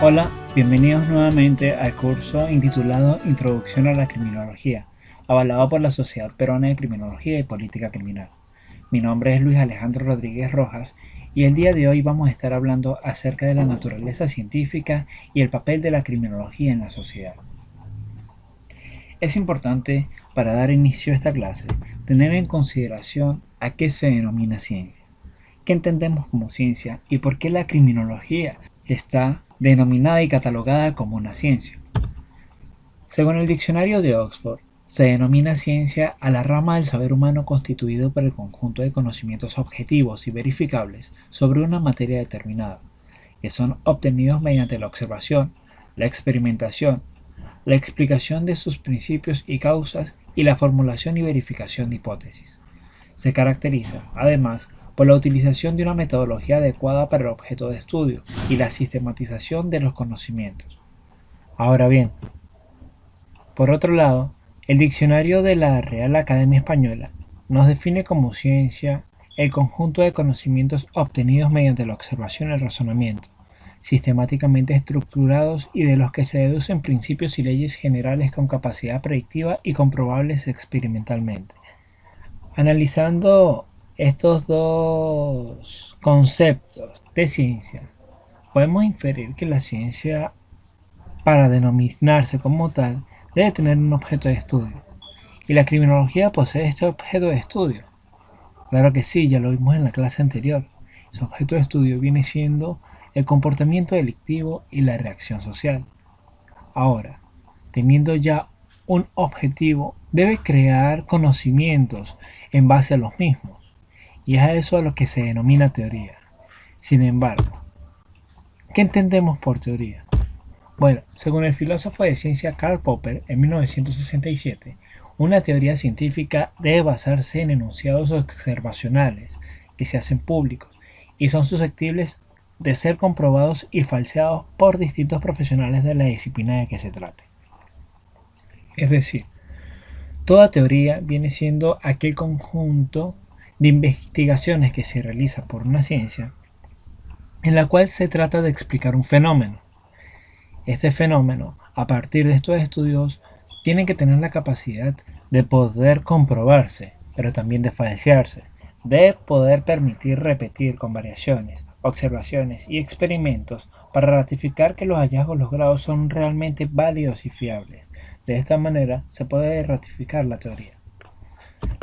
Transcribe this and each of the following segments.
Hola, bienvenidos nuevamente al curso intitulado Introducción a la Criminología, avalado por la Sociedad Peruana de Criminología y Política Criminal. Mi nombre es Luis Alejandro Rodríguez Rojas y el día de hoy vamos a estar hablando acerca de la naturaleza científica y el papel de la criminología en la sociedad. Es importante, para dar inicio a esta clase, tener en consideración a qué se denomina ciencia, qué entendemos como ciencia y por qué la criminología está denominada y catalogada como una ciencia. Según el diccionario de Oxford, se denomina ciencia a la rama del saber humano constituido por el conjunto de conocimientos objetivos y verificables sobre una materia determinada, que son obtenidos mediante la observación, la experimentación, la explicación de sus principios y causas y la formulación y verificación de hipótesis. Se caracteriza, además, por la utilización de una metodología adecuada para el objeto de estudio y la sistematización de los conocimientos. Ahora bien, por otro lado, el diccionario de la Real Academia Española nos define como ciencia el conjunto de conocimientos obtenidos mediante la observación y el razonamiento, sistemáticamente estructurados y de los que se deducen principios y leyes generales con capacidad predictiva y comprobables experimentalmente. Analizando estos dos conceptos de ciencia, podemos inferir que la ciencia, para denominarse como tal, debe tener un objeto de estudio. ¿Y la criminología posee este objeto de estudio? Claro que sí, ya lo vimos en la clase anterior. Su objeto de estudio viene siendo el comportamiento delictivo y la reacción social. Ahora, teniendo ya un objetivo, debe crear conocimientos en base a los mismos. Y es a eso a lo que se denomina teoría. Sin embargo, ¿qué entendemos por teoría? Bueno, según el filósofo de ciencia Karl Popper en 1967, una teoría científica debe basarse en enunciados observacionales que se hacen públicos y son susceptibles de ser comprobados y falseados por distintos profesionales de la disciplina de que se trate. Es decir, toda teoría viene siendo aquel conjunto de investigaciones que se realiza por una ciencia en la cual se trata de explicar un fenómeno. Este fenómeno, a partir de estos estudios, tiene que tener la capacidad de poder comprobarse, pero también de falsearse, de poder permitir repetir con variaciones, observaciones y experimentos para ratificar que los hallazgos logrados son realmente válidos y fiables. De esta manera se puede ratificar la teoría.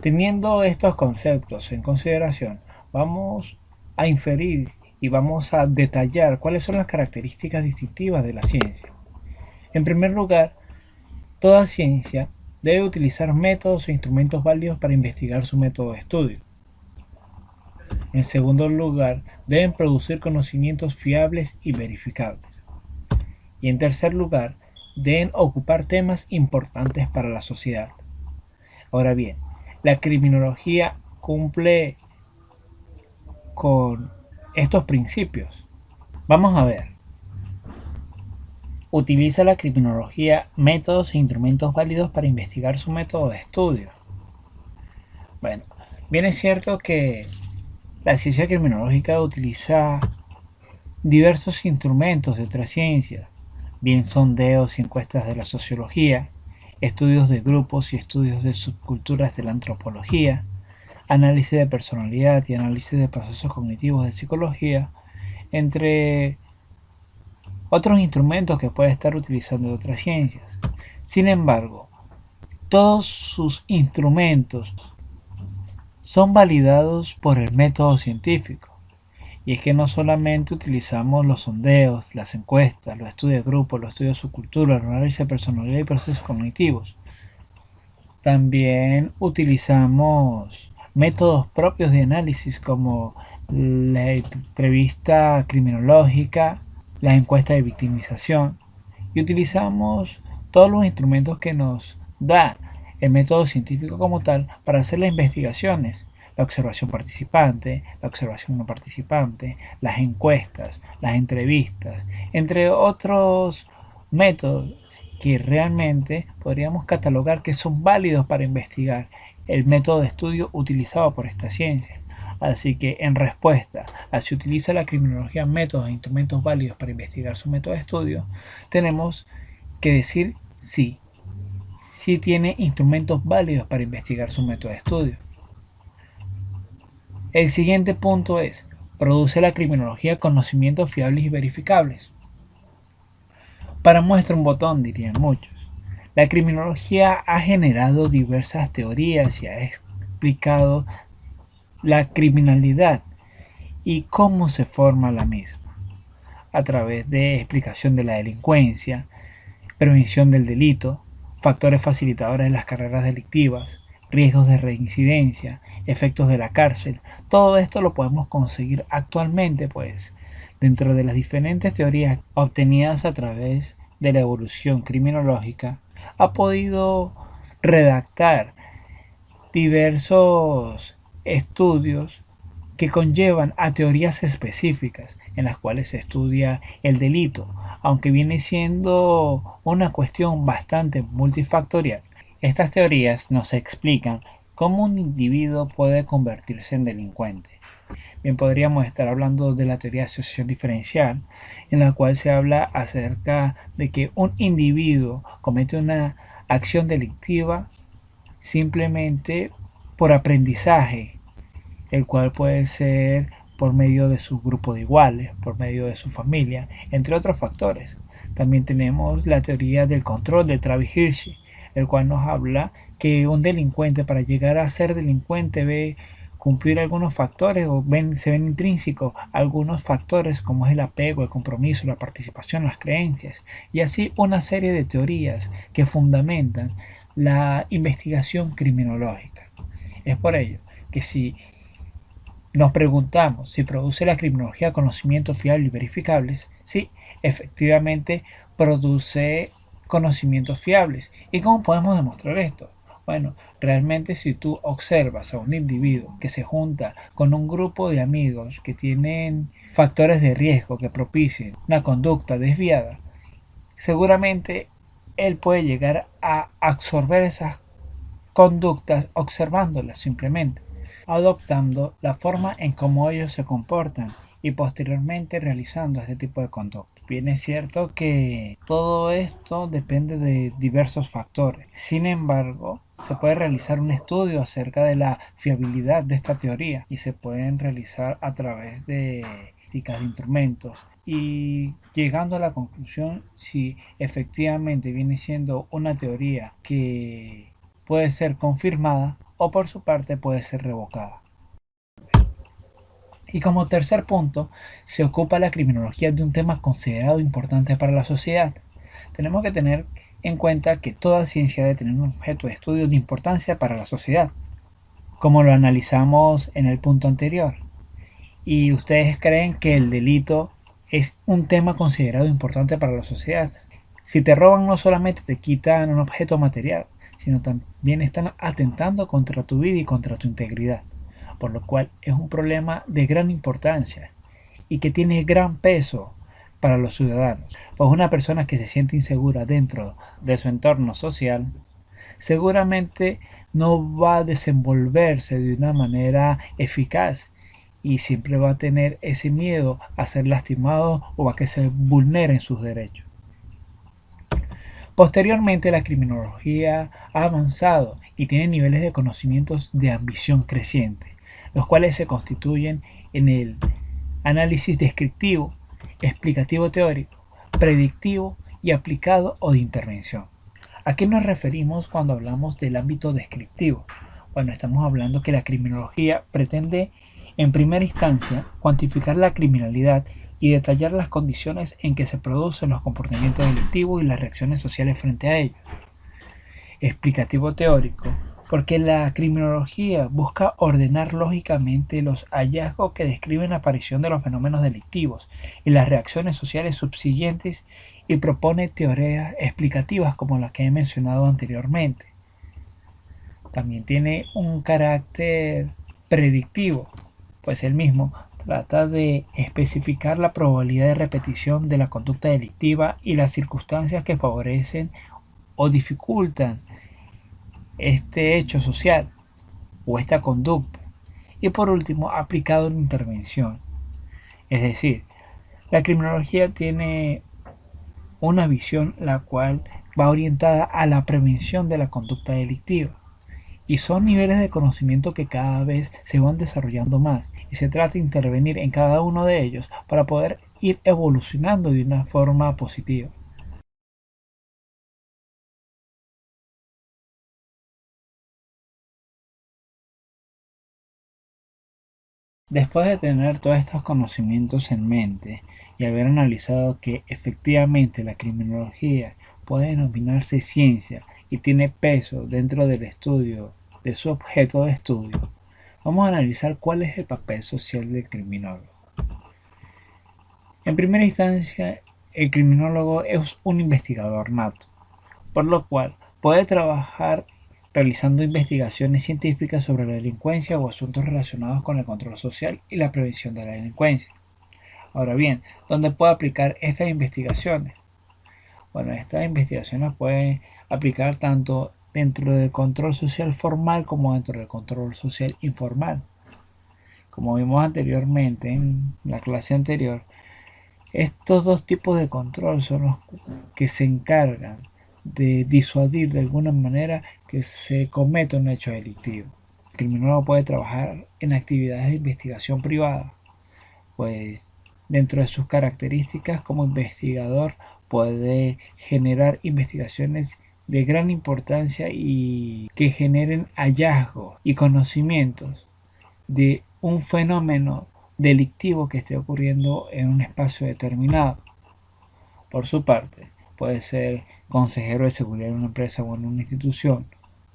Teniendo estos conceptos en consideración, vamos a inferir y vamos a detallar cuáles son las características distintivas de la ciencia. En primer lugar, toda ciencia debe utilizar métodos e instrumentos válidos para investigar su método de estudio. En segundo lugar, deben producir conocimientos fiables y verificables. Y en tercer lugar, deben ocupar temas importantes para la sociedad. Ahora bien, la criminología cumple con estos principios. Vamos a ver. Utiliza la criminología métodos e instrumentos válidos para investigar su método de estudio. Bueno, bien es cierto que la ciencia criminológica utiliza diversos instrumentos de otras ciencias, bien sondeos y encuestas de la sociología, estudios de grupos y estudios de subculturas de la antropología, análisis de personalidad y análisis de procesos cognitivos de psicología, entre otros instrumentos que puede estar utilizando de otras ciencias. Sin embargo, todos sus instrumentos son validados por el método científico. Y es que no solamente utilizamos los sondeos, las encuestas, los estudios de grupo, los estudios de subcultura, el análisis de personalidad y procesos cognitivos. También utilizamos métodos propios de análisis como la entrevista criminológica, las encuestas de victimización y utilizamos todos los instrumentos que nos da el método científico como tal para hacer las investigaciones, la observación participante, la observación no participante, las encuestas, las entrevistas, entre otros métodos que realmente podríamos catalogar que son válidos para investigar el método de estudio utilizado por esta ciencia. Así que en respuesta a si utiliza la criminología métodos e instrumentos válidos para investigar su método de estudio, tenemos que decir sí. Sí tiene instrumentos válidos para investigar su método de estudio. El siguiente punto es, ¿produce la criminología conocimientos fiables y verificables? Para muestra un botón, dirían muchos. La criminología ha generado diversas teorías y ha explicado la criminalidad y cómo se forma la misma, a través de explicación de la delincuencia, prevención del delito, factores facilitadores de las carreras delictivas, riesgos de reincidencia, efectos de la cárcel. Todo esto lo podemos conseguir actualmente, pues, dentro de las diferentes teorías obtenidas a través de la evolución criminológica, ha podido redactar diversos estudios que conllevan a teorías específicas en las cuales se estudia el delito, aunque viene siendo una cuestión bastante multifactorial. Estas teorías nos explican cómo un individuo puede convertirse en delincuente. Bien, podríamos estar hablando de la teoría de asociación diferencial, en la cual se habla acerca de que un individuo comete una acción delictiva simplemente por aprendizaje, el cual puede ser por medio de su grupo de iguales, por medio de su familia, entre otros factores. También tenemos la teoría del control de Travis Hirschi, el cual nos habla que un delincuente para llegar a ser delincuente debe cumplir algunos factores o se ven intrínsecos algunos factores como es el apego, el compromiso, la participación, las creencias y así una serie de teorías que fundamentan la investigación criminológica. Es por ello que si nos preguntamos si produce la criminología conocimientos fiables y verificables, sí, efectivamente produce conocimientos fiables. ¿Y cómo podemos demostrar esto? Bueno, realmente si tú observas a un individuo que se junta con un grupo de amigos que tienen factores de riesgo que propicien una conducta desviada, seguramente él puede llegar a absorber esas conductas observándolas simplemente, adoptando la forma en cómo ellos se comportan y posteriormente realizando este tipo de conducta. Bien es cierto que todo esto depende de diversos factores. Sin embargo, se puede realizar un estudio acerca de la fiabilidad de esta teoría y se pueden realizar a través de instrumentos y llegando a la conclusión si efectivamente viene siendo una teoría que puede ser confirmada o por su parte puede ser revocada. Y como tercer punto, se ocupa la criminología de un tema considerado importante para la sociedad. Tenemos que tener en cuenta que toda ciencia debe tener un objeto de estudio de importancia para la sociedad, como lo analizamos en el punto anterior. ¿Y ustedes creen que el delito es un tema considerado importante para la sociedad? Si te roban no solamente te quitan un objeto material, sino también están atentando contra tu vida y contra tu integridad, por lo cual es un problema de gran importancia y que tiene gran peso para los ciudadanos. Pues una persona que se siente insegura dentro de su entorno social seguramente no va a desenvolverse de una manera eficaz y siempre va a tener ese miedo a ser lastimado o a que se vulneren sus derechos. Posteriormente, la criminología ha avanzado y tiene niveles de conocimientos de ambición creciente, los cuales se constituyen en el análisis descriptivo, explicativo teórico, predictivo y aplicado o de intervención. ¿A qué nos referimos cuando hablamos del ámbito descriptivo? Bueno, estamos hablando que la criminología pretende en primera instancia cuantificar la criminalidad y detallar las condiciones en que se producen los comportamientos delictivos y las reacciones sociales frente a ellos. Explicativo teórico, porque la criminología busca ordenar lógicamente los hallazgos que describen la aparición de los fenómenos delictivos y las reacciones sociales subsiguientes y propone teorías explicativas como las que he mencionado anteriormente. También tiene un carácter predictivo, pues el mismo trata de especificar la probabilidad de repetición de la conducta delictiva y las circunstancias que favorecen o dificultan este hecho social o esta conducta Y por último, aplicado en intervención. Es decir, la criminología tiene una visión la cual va orientada a la prevención de la conducta delictiva. Y son niveles de conocimiento que cada vez se van desarrollando más y se trata de intervenir en cada uno de ellos para poder ir evolucionando de una forma positiva. Después de tener todos estos conocimientos en mente y haber analizado que efectivamente la criminología puede denominarse ciencia y tiene peso dentro del estudio de su objeto de estudio, vamos a analizar cuál es el papel social del criminólogo. En primera instancia, el criminólogo es un investigador nato, por lo cual puede trabajar realizando investigaciones científicas sobre la delincuencia o asuntos relacionados con el control social y la prevención de la delincuencia. Ahora bien, ¿dónde puede aplicar estas investigaciones? Bueno, estas investigaciones pueden aplicar tanto dentro del control social formal como dentro del control social informal. Como vimos anteriormente en la clase anterior, estos dos tipos de control son los que se encargan de disuadir de alguna manera que se cometa un hecho delictivo. El criminólogo puede trabajar en actividades de investigación privada, pues dentro de sus características como investigador puede generar investigaciones de gran importancia y que generen hallazgos y conocimientos de un fenómeno delictivo que esté ocurriendo en un espacio determinado. Por su parte, puede ser consejero de seguridad en una empresa o en una institución,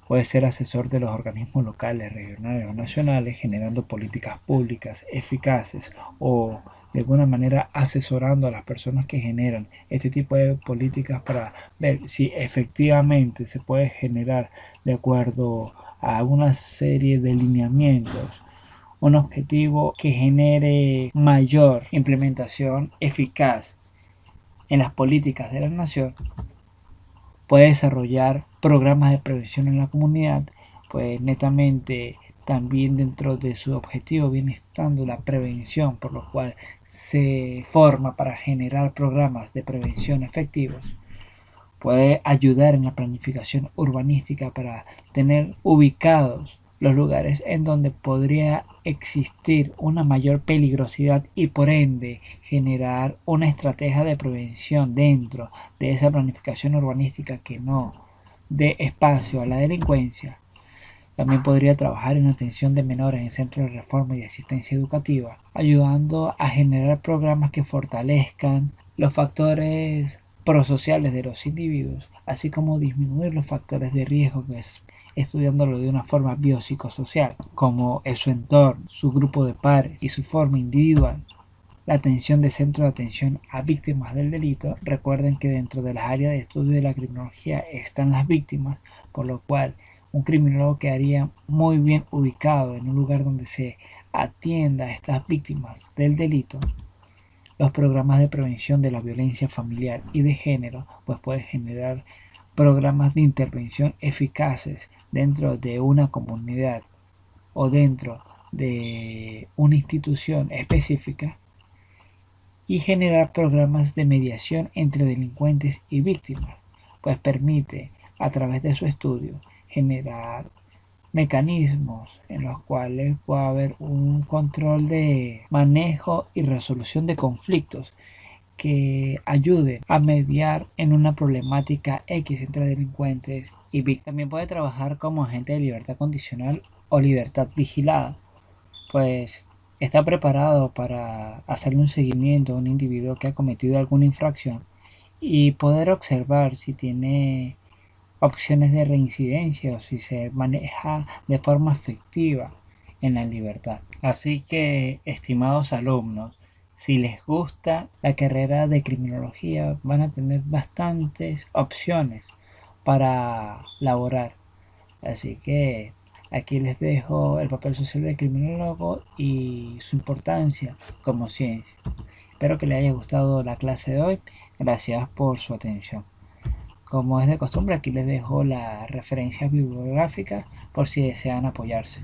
puede ser asesor de los organismos locales, regionales o nacionales, generando políticas públicas eficaces o de alguna manera asesorando a las personas que generan este tipo de políticas para ver si efectivamente se puede generar de acuerdo a una serie de lineamientos un objetivo que genere mayor implementación eficaz en las políticas de la nación, puede desarrollar programas de prevención en la comunidad, pues netamente también dentro de su objetivo viene estando la prevención, por lo cual se forma para generar programas de prevención efectivos. Puede ayudar en la planificación urbanística para tener ubicados los lugares en donde podría existir una mayor peligrosidad y por ende generar una estrategia de prevención dentro de esa planificación urbanística que no dé espacio a la delincuencia. También podría trabajar en atención de menores en centros de reforma y asistencia educativa, ayudando a generar programas que fortalezcan los factores prosociales de los individuos, así como disminuir los factores de riesgo que es estudiándolo de una forma biopsicosocial, como es su entorno, su grupo de pares y su forma individual. La atención de centro de atención a víctimas del delito. Recuerden que dentro de las áreas de estudio de la criminología están las víctimas, por lo cual un criminólogo quedaría muy bien ubicado en un lugar donde se atienda a estas víctimas del delito. Los programas de prevención de la violencia familiar y de género pues pueden generar programas de intervención eficaces dentro de una comunidad o dentro de una institución específica y generar programas de mediación entre delincuentes y víctimas, pues permite a través de su estudio generar mecanismos en los cuales pueda haber un control de manejo y resolución de conflictos que ayuden a mediar en una problemática X entre delincuentes y víctimas. También puede trabajar como agente de libertad condicional o libertad vigilada, pues está preparado para hacerle un seguimiento a un individuo que ha cometido alguna infracción y poder observar si tiene opciones de reincidencia o si se maneja de forma efectiva en la libertad. Así que, estimados alumnos, si les gusta la carrera de criminología, van a tener bastantes opciones para laborar. Así que aquí les dejo el papel social del criminólogo y su importancia como ciencia. Espero que les haya gustado la clase de hoy. Gracias por su atención. Como es de costumbre, aquí les dejo las referencias bibliográficas por si desean apoyarse.